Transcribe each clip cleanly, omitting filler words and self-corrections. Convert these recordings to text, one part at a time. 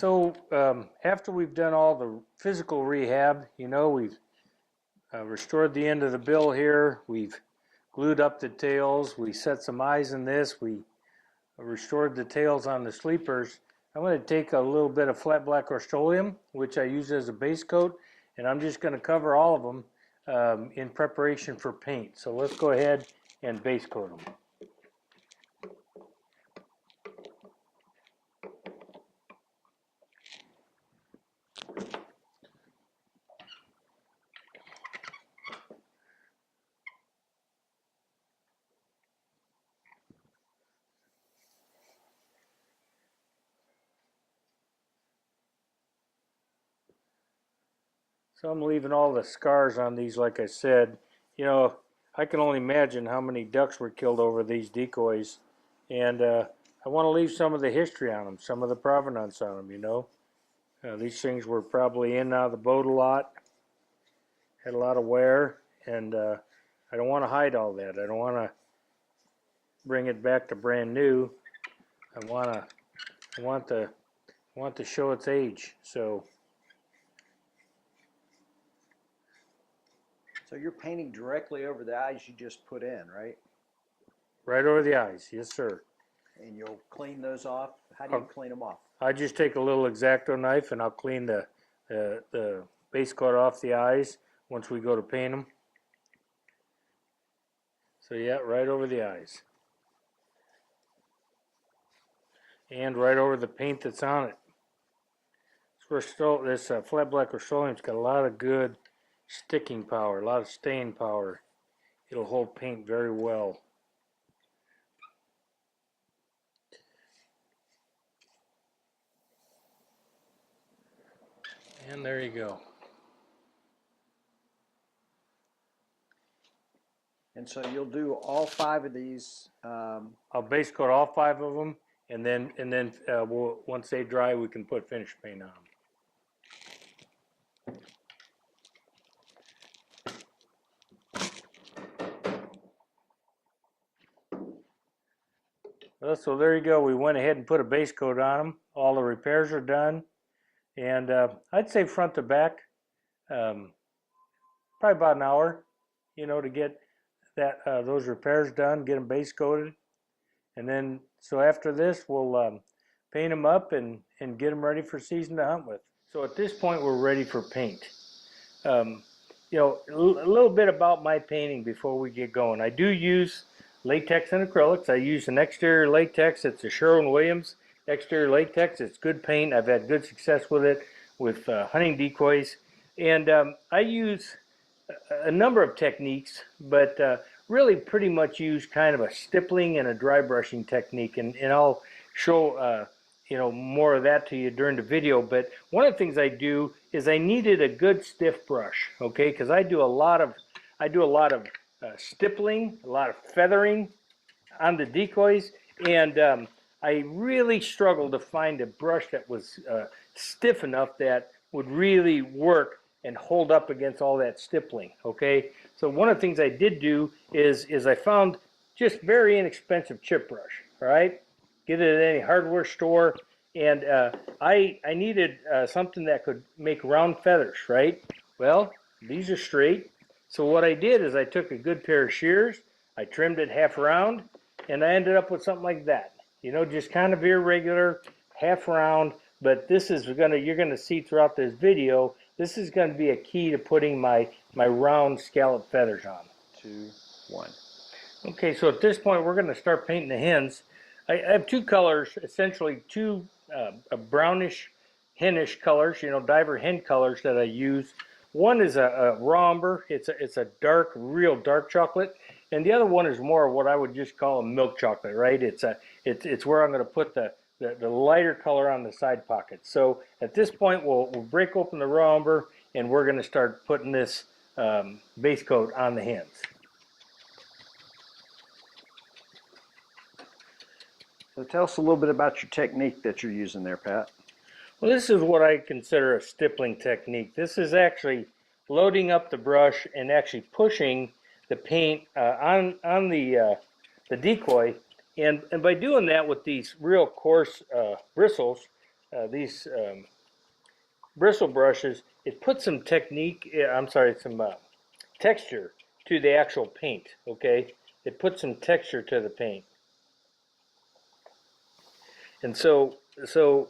So after we've done all the physical rehab, we've restored the end of the bill here. We've glued up the tails. We set some eyes in this. We restored the tails on the sleepers. I'm going to take a little bit of flat black Rust-Oleum, which I use as a base coat, and I'm just going to cover all of them in preparation for paint. So let's go ahead and base coat them. So I'm leaving all the scars on these, like I said. I can only imagine how many ducks were killed over these decoys. And I want to leave some of the history on them, some of the provenance on them, these things were probably in and out of the boat a lot, had a lot of wear, and I don't want to hide all that. I don't want to bring it back to brand new. I want to show its age. So you're painting directly over the eyes you just put in, right? Right over the eyes, yes, sir. And you'll clean those off. How do you clean them off? I just take a little X-Acto knife and I'll clean the base coat off the eyes once we go to paint them. So yeah, right over the eyes. And right over the paint that's on it. This flat black Rust-Oleum's got a lot of good sticking power, a lot of staying power. It'll hold paint very well. And there you go. And so you'll do all 5 of these. I'll base coat all 5 of them, and then once they dry, we can put finish paint on them. Well, so there you go. We went ahead and put a base coat on them. All the repairs are done, and I'd say front to back, probably about an hour, to get those repairs done, get them base coated, and then so after this we'll paint them up and get them ready for season to hunt with. So at this point we're ready for paint. A little bit about my painting before we get going. I do use latex and acrylics. I use an exterior latex. It's a Sherwin-Williams exterior latex. It's good paint. I've had good success with it with hunting decoys. And I use a number of techniques, but really pretty much use kind of a stippling and a dry brushing technique. And I'll show more of that to you during the video. But one of the things I do is I needed a good stiff brush, okay? Because I do a lot of stippling, a lot of feathering on the decoys, and I really struggled to find a brush that was stiff enough that would really work and hold up against all that stippling, okay? So one of the things I did do is I found just very inexpensive chip brush, all right? Get it at any hardware store, and I needed something that could make round feathers, right? Well, these are straight. So what I did is I took a good pair of shears, I trimmed it half round, and I ended up with something like that. Just kind of irregular, half round, but this is you're gonna see throughout this video, this is gonna be a key to putting my round scallop feathers on. 2, 1. Okay, so at this point we're gonna start painting the hens. I have 2 colors, essentially 2 brownish henish colors, diver hen colors that I use. One is a raw umber. It's a dark, real dark chocolate, and the other one is more of what I would just call a milk chocolate, right? It's where I'm going to put the lighter color on the side pockets. So at this point, we'll break open the raw umber, and we're going to start putting this base coat on the hens. So tell us a little bit about your technique that you're using there, Pat. Well, this is what I consider a stippling technique. This is actually loading up the brush and actually pushing the paint on the decoy, and by doing that with these real coarse bristles, these bristle brushes, it puts some some texture to the actual paint, okay? It puts some texture to the paint. And so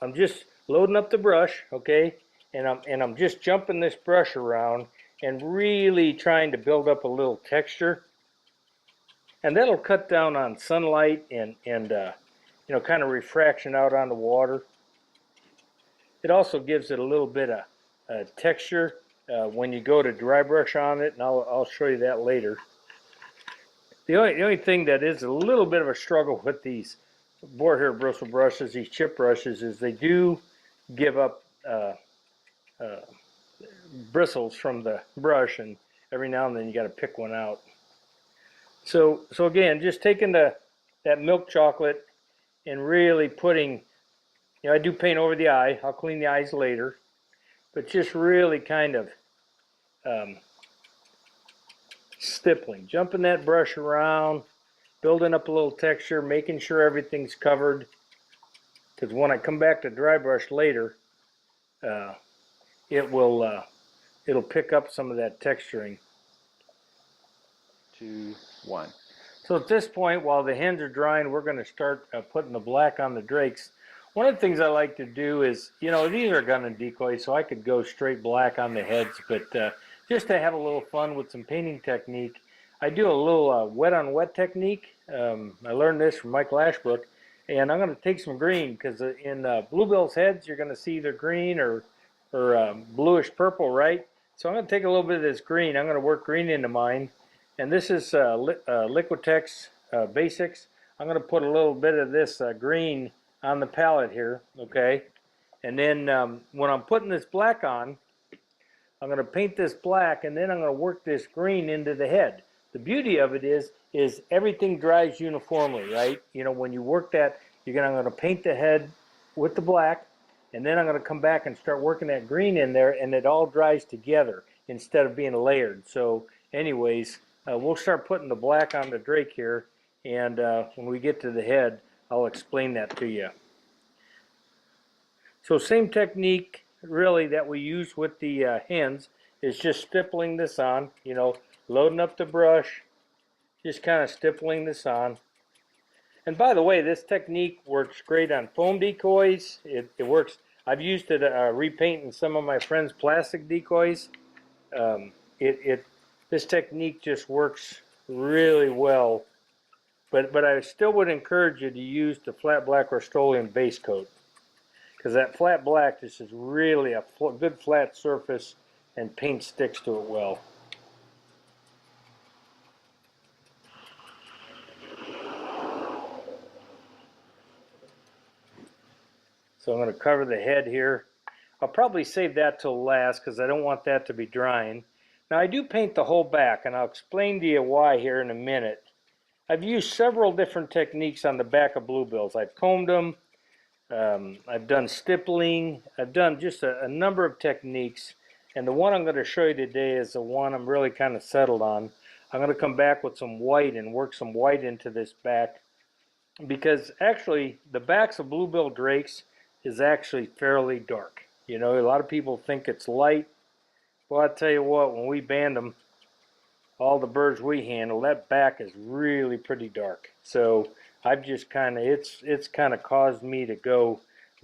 I'm just loading up the brush, okay? And I'm just jumping this brush around and really trying to build up a little texture. And that'll cut down on sunlight and you know, kind of refraction out on the water. It also gives it a little bit of texture when you go to dry brush on it, and I'll show you that later. The only thing that is a little bit of a struggle with these boar hair bristle brushes, these chip brushes, is they do give up bristles from the brush, and every now and then you got to pick one out. So again, just taking that milk chocolate and really putting, you know, I do paint over the eye. I'll clean the eyes later, but just really kind of stippling, jumping that brush around, building up a little texture, making sure everything's covered. Because when I come back to dry brush later, it'll pick up some of that texturing. 2, 1. So at this point, while the hens are drying, we're going to start putting the black on the drakes. One of the things I like to do is, you know, these are gun and decoys, so I could go straight black on the heads, but just to have a little fun with some painting technique, I do a little wet on wet technique. I learned this from Michael Ashbrook, and I'm going to take some green, because in bluebill's heads, you're going to see either green or bluish purple, right? So I'm going to take a little bit of this green. I'm going to work green into mine. And this is Liquitex Basics. I'm going to put a little bit of this green on the palette here, okay? And then when I'm putting this black on, I'm going to paint this black, and then I'm going to work this green into the head. The beauty of it is everything dries uniformly, right? You know, when you work that, I'm going to paint the head with the black, and then I'm going to come back and start working that green in there, and it all dries together instead of being layered. So anyways, we'll start putting the black on the drake here, and when we get to the head, I'll explain that to you. So same technique really that we use with the hens is just stippling this on, you know, loading up the brush, just kind of stippling this on. And by the way, this technique works great on foam decoys. It works. I've used it repainting some of my friends' plastic decoys. This technique just works really well, but I still would encourage you to use the flat black Rust-Oleum base coat, because that flat black just is really a good flat surface, and paint sticks to it well. So I'm going to cover the head here. I'll probably save that till last, because I don't want that to be drying. Now I do paint the whole back, and I'll explain to you why here in a minute. I've used several different techniques on the back of bluebills. I've combed them, I've done stippling, I've done just a number of techniques, and the one I'm going to show you today is the one I'm really kind of settled on. I'm going to come back with some white and work some white into this back, because actually the backs of bluebill drakes is actually fairly dark. You know, a lot of people think it's light. Well, I tell you what, when we band them, all the birds we handle, that back is really pretty dark. So I've just kind of, it's kind of caused me to go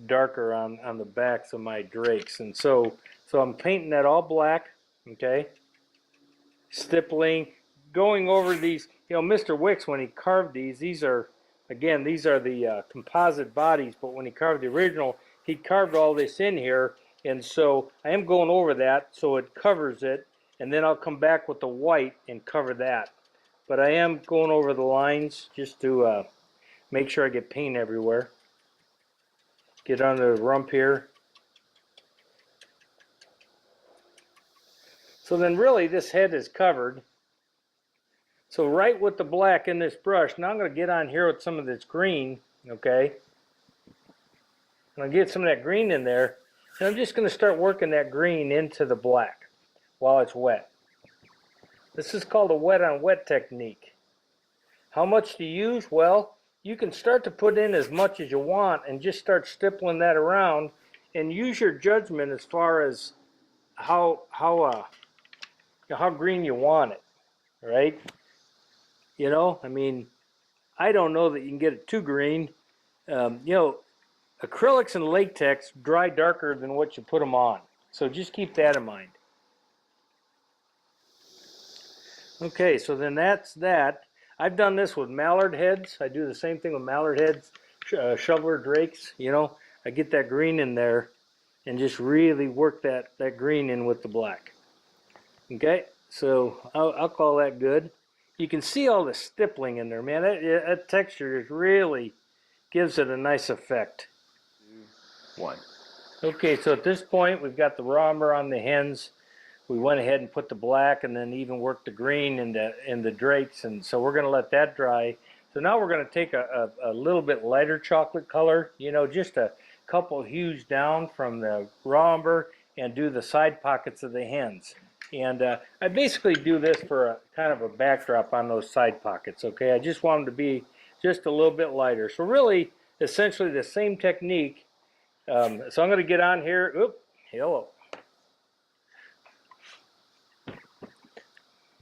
darker on the backs of my drakes. And so I'm painting that all black, okay? Stippling, going over these, you know, Mr. Wicks, when he carved these are, again, these are the composite bodies, but when he carved the original, he carved all this in here. And so I am going over that so it covers it, and then I'll come back with the white and cover that. But I am going over the lines just to make sure I get paint everywhere. Get under the rump here. So then really this head is covered. So right with the black in this brush, now I'm going to get on here with some of this green, okay? I'm going to get some of that green in there, and I'm just going to start working that green into the black while it's wet. This is called a wet on wet technique. How much to use? Well, you can start to put in as much as you want and just start stippling that around, and use your judgment as far as how green you want it, right? You know, I mean, I don't know that you can get it too green. You know, acrylics and latex dry darker than what you put them on, so just keep that in mind. Okay, so then that's that. I've done this with mallard heads. I do the same thing with mallard heads, shoveler drakes. You know, I get that green in there and just really work that green in with the black. Okay, so I'll call that good. You can see all the stippling in there, man. That texture just really gives it a nice effect. One. Okay, so at this point we've got the raw umber on the hens. We went ahead and put the black and then even worked the green in the drakes, and so we're going to let that dry. So now we're going to take a little bit lighter chocolate color, you know, just a couple hues down from the raw umber, and do the side pockets of the hens. And I basically do this for a kind of a backdrop on those side pockets, okay? I just want them to be just a little bit lighter. So really, essentially the same technique. So I'm going to get on here. Oop, hello.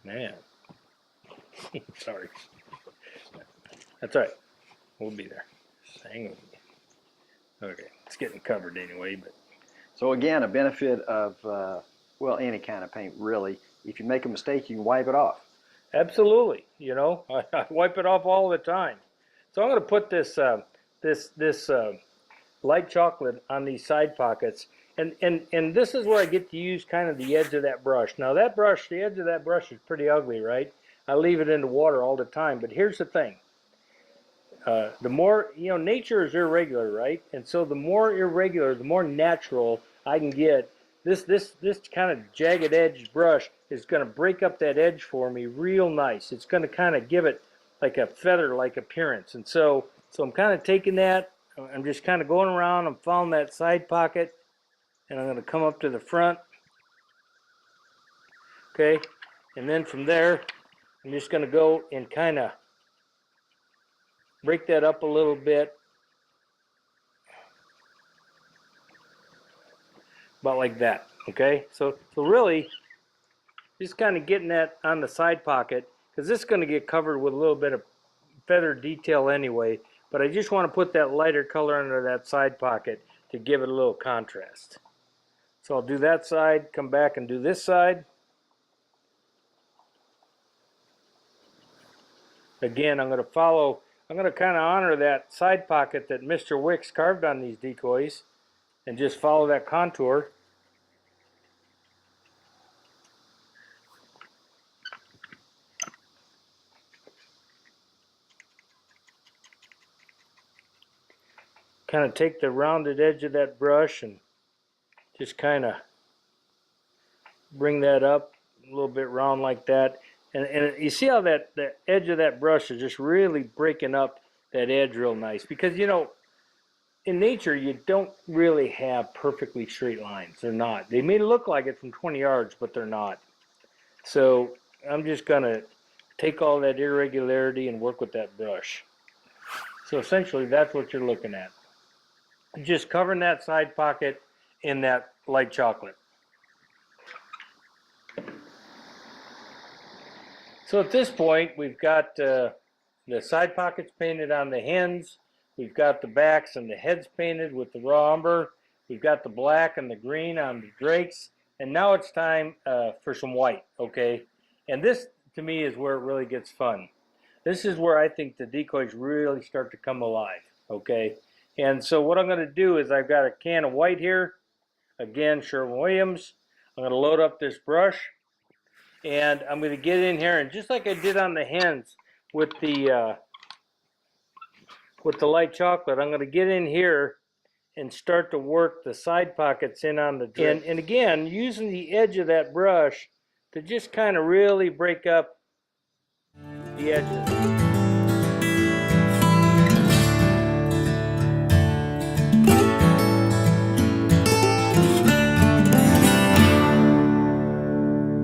Man, sorry. That's all right. We'll be there. Just hang on. Okay, it's getting covered anyway. But so again, a benefit of well, any kind of paint really. If you make a mistake, you can wipe it off. Absolutely. You know, I wipe it off all the time. So I'm going to put this light chocolate on these side pockets. And this is where I get to use kind of the edge of that brush. Now that brush, the edge of that brush is pretty ugly, right? I leave it in the water all the time. But here's the thing. The more, you know, nature is irregular, right? And so the more irregular, the more natural I can get. This kind of jagged edge brush is going to break up that edge for me real nice. It's going to kind of give it like a feather-like appearance. And so I'm kind of taking that. I'm just kind of going around. I'm following that side pocket. And I'm going to come up to the front, okay? And then from there, I'm just going to go and kind of break that up a little bit, about like that, okay? So really, just kind of getting that on the side pocket, because this is going to get covered with a little bit of feather detail anyway, but I just want to put that lighter color under that side pocket to give it a little contrast. So I'll do that side, come back and do this side. Again, I'm going to kind of honor that side pocket that Mr. Wicks carved on these decoys and just follow that contour. Kind of take the rounded edge of that brush and just kind of bring that up a little bit round like that. And you see how the edge of that brush is just really breaking up that edge real nice. Because, you know, in nature, you don't really have perfectly straight lines. They're not. They may look like it from 20 yards, but they're not. So I'm just going to take all that irregularity and work with that brush. So essentially, that's what you're looking at. Just covering that side pocket in that light chocolate. So at this point, we've got the side pockets painted on the hens. We've got the backs and the heads painted with the raw umber. We've got the black and the green on the drakes. And now it's time for some white, okay? And this, to me, is where it really gets fun. This is where I think the decoys really start to come alive, okay? And so what I'm going to do is I've got a can of white here. Again, Sherwin-Williams. I'm going to load up this brush. And I'm going to get in here, and just like I did on the hens with the light chocolate, I'm going to get in here and start to work the side pockets in on the drip. And again, using the edge of that brush to just kind of really break up the edges.